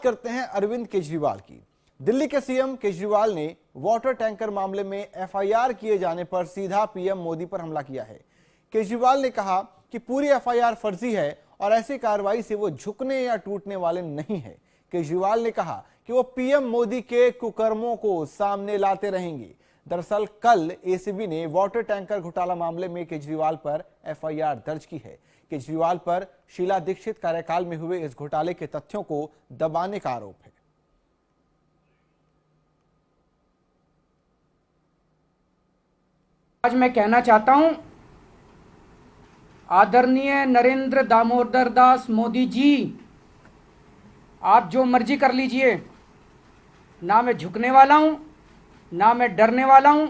करते हैं अरविंद केजरीवाल की। दिल्ली के सीएम केजरीवाल ने वाटर टैंकर मामले में एफआईआर किए जाने पर सीधा पीएम मोदी पर हमला किया है। केजरीवाल ने कहा कि पूरी एफआईआर फर्जी है और ऐसी कार्रवाई से वो झुकने या टूटने वाले नहीं है। केजरीवाल ने कहा कि वो पीएम मोदी के कुकर्मों को सामने लाते रहेंगे। दरअसल कल एसीबी ने वाटर टैंकर घोटाला मामले में केजरीवाल पर एफआईआर दर्ज की है। केजरीवाल पर शीला दीक्षित कार्यकाल में हुए इस घोटाले के तथ्यों को दबाने का आरोप है। आज मैं कहना चाहता हूं, आदरणीय नरेंद्र दामोदर दास मोदी जी, आप जो मर्जी कर लीजिए, ना मैं झुकने वाला हूं, ना मैं डरने वाला हूं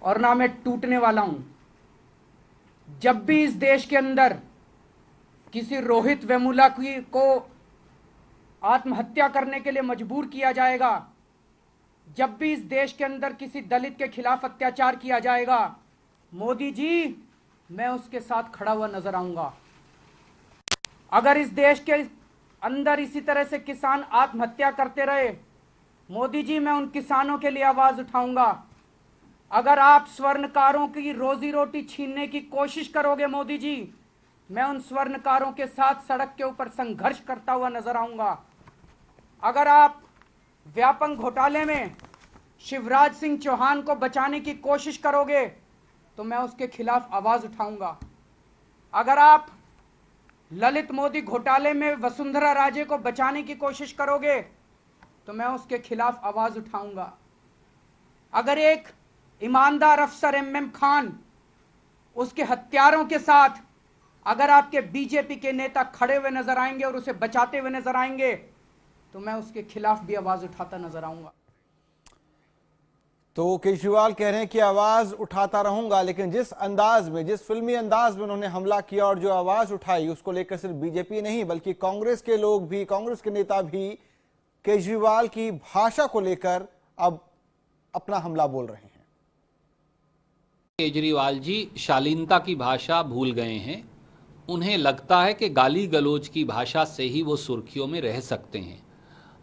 और ना मैं टूटने वाला हूं। जब भी इस देश के अंदर किसी रोहित वेमुला को आत्महत्या करने के लिए मजबूर किया जाएगा, जब भी इस देश के अंदर किसी दलित के खिलाफ अत्याचार किया जाएगा, मोदी जी, मैं उसके साथ खड़ा हुआ नजर आऊंगा। अगर इस देश के अंदर इसी तरह से किसान आत्महत्या करते रहे, मोदी जी, मैं उन किसानों के लिए आवाज उठाऊंगा। अगर आप स्वर्णकारों की रोजी रोटी छीनने की कोशिश करोगे मोदी जी, मैं उन स्वर्णकारों के साथ सड़क के ऊपर संघर्ष करता हुआ नजर आऊंगा। अगर आप व्यापम घोटाले में शिवराज सिंह चौहान को बचाने की कोशिश करोगे तो मैं उसके खिलाफ आवाज उठाऊंगा। अगर आप ललित मोदी घोटाले में वसुंधरा राजे को बचाने की कोशिश करोगे तो मैं उसके खिलाफ आवाज उठाऊंगा। अगर एक ईमानदार अफसर एमएम खान, उसके हत्यारों के साथ अगर आपके बीजेपी के नेता खड़े हुए नजर आएंगे और उसे बचाते हुए नजर आएंगे तो मैं उसके खिलाफ भी आवाज उठाता नजर आऊंगा। तो केजरीवाल कह रहे हैं कि आवाज उठाता रहूंगा, लेकिन जिस अंदाज में, जिस फिल्मी अंदाज में उन्होंने हमला किया और जो आवाज उठाई, उसको लेकर सिर्फ बीजेपी नहीं बल्कि कांग्रेस के लोग भी, कांग्रेस के नेता भी केजरीवाल की भाषा को लेकर अब अपना हमला बोल रहे हैं। केजरीवाल जी शालीनता की भाषा भूल गए हैं। उन्हें लगता है कि गाली गलौज की भाषा से ही वो सुर्खियों में रह सकते हैं।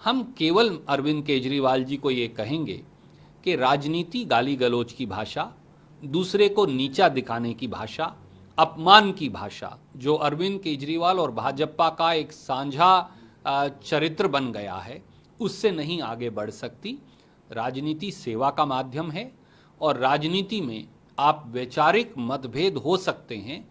हम केवल अरविंद केजरीवाल जी को ये कहेंगे कि राजनीति गाली गलौज की भाषा, दूसरे को नीचा दिखाने की भाषा, अपमान की भाषा, जो अरविंद केजरीवाल और भाजपा का एक साझा चरित्र बन गया है, उससे नहीं आगे बढ़ सकती। राजनीति सेवा का माध्यम है और राजनीति में आप वैचारिक मतभेद हो सकते हैं,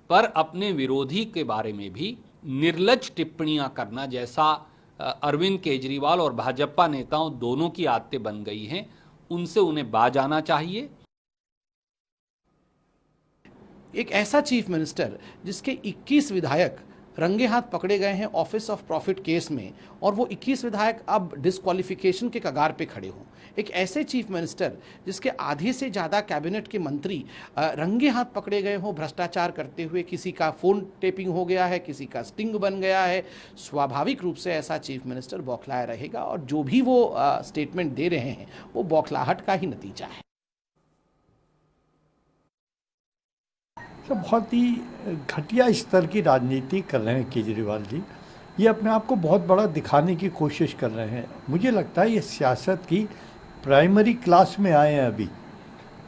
पर अपने विरोधी के बारे में भी निर्लज्ज टिप्पणियां करना, जैसा अरविंद केजरीवाल और भाजपा नेताओं दोनों की आदतें बन गई हैं, उनसे उन्हें बाज आना चाहिए। एक ऐसा चीफ मिनिस्टर जिसके 21 विधायक रंगे हाथ पकड़े गए हैं ऑफिस ऑफ प्रॉफिट केस में, और वो 21 विधायक अब डिस्क्वालिफिकेशन के कगार पे खड़े हों। एक ऐसे चीफ मिनिस्टर जिसके आधे से ज़्यादा कैबिनेट के मंत्री रंगे हाथ पकड़े गए हों भ्रष्टाचार करते हुए, किसी का फ़ोन टेपिंग हो गया है, किसी का स्टिंग बन गया है, स्वाभाविक रूप से ऐसा चीफ मिनिस्टर बौखलाया रहेगा और जो भी वो स्टेटमेंट दे रहे हैं वो बौखलाहट का ही नतीजा है। बहुत ही घटिया स्तर की राजनीति कर रहे हैं केजरीवाल जी। ये अपने आप को बहुत बड़ा दिखाने की कोशिश कर रहे हैं। मुझे लगता है ये सियासत की प्राइमरी क्लास में आए हैं। अभी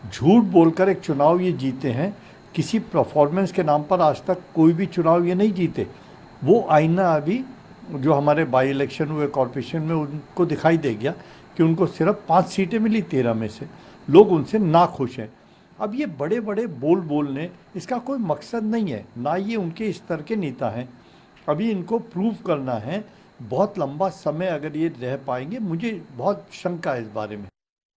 झूठ बोलकर एक चुनाव ये जीते हैं। किसी परफॉर्मेंस के नाम पर आज तक कोई भी चुनाव ये नहीं जीते। वो आईना अभी जो हमारे बाई इलेक्शन हुए कॉरपोरेशन में, उनको दिखाई दे गया कि उनको सिर्फ 5 सीटें मिली 13 में से। लोग उनसे ना खुश हैं। अब ये बड़े बड़े बोलने इसका कोई मकसद नहीं है, ना ये उनके स्तर के नेता हैं। अभी इनको प्रूव करना है। बहुत लंबा समय अगर ये रह पाएंगे, मुझे बहुत शंका है इस बारे में।